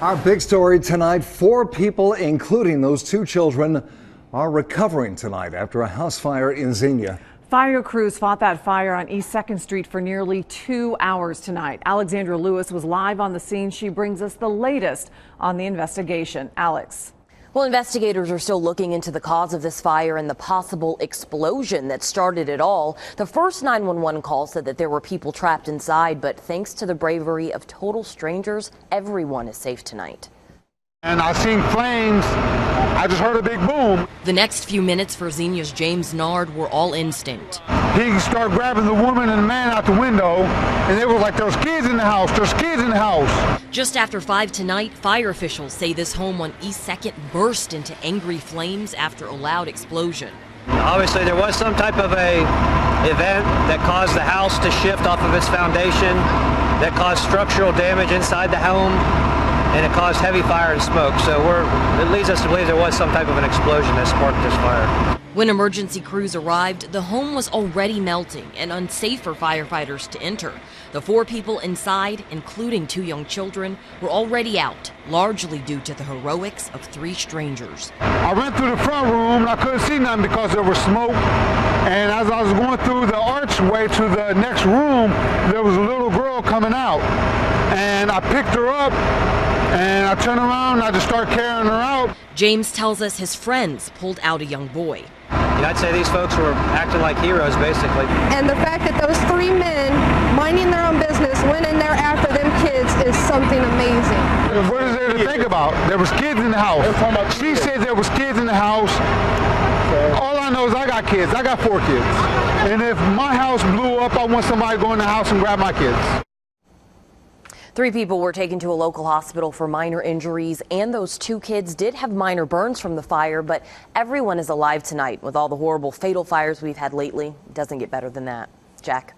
Our big story tonight, 4 people, including those 2 children, are recovering tonight after a house fire in Xenia. Fire crews fought that fire on East 2nd Street for nearly 2 hours tonight. Alexandra Lewis was live on the scene. She brings us the latest on the investigation. Alex. Well, investigators are still looking into the cause of this fire and the possible explosion that started it all. The first 911 call said that there were people trapped inside, but thanks to the bravery of total strangers, everyone is safe tonight. And I seen flames. I just heard a big boom. The next few minutes for Xenia's James Nard were all instinct. He started grabbing the woman and the man out the window, and they were like, "There's kids in the house, there's kids in the house." Just after 5 tonight, fire officials say this home on East 2nd burst into angry flames after a loud explosion. Obviously, there was some type of a event that caused the house to shift off of its foundation, that caused structural damage inside the home, and it caused heavy fire and smoke. So it leads us to believe there was some type of an explosion that sparked this fire. When emergency crews arrived, the home was already melting and unsafe for firefighters to enter. The 4 people inside, including 2 young children, were already out, largely due to the heroics of 3 strangers. I ran through the front room and I couldn't see nothing because there was smoke. And as I was going through the archway to the next room, there was a little girl coming out. And I picked her up and I turned around and I just started carrying her out. James tells us his friends pulled out a young boy. I'd say these folks were acting like heroes, basically. And the fact that those 3 men, minding their own business, went in there after them kids is something amazing. What is there to think about? There was kids in the house. She said there was kids in the house. All I know is I got kids. I got 4 kids. And if my house blew up, I want somebody to go in the house and grab my kids. 3 people were taken to a local hospital for minor injuries, and those 2 kids did have minor burns from the fire, but everyone is alive tonight. With all the horrible fatal fires we've had lately, it doesn't get better than that. Jack.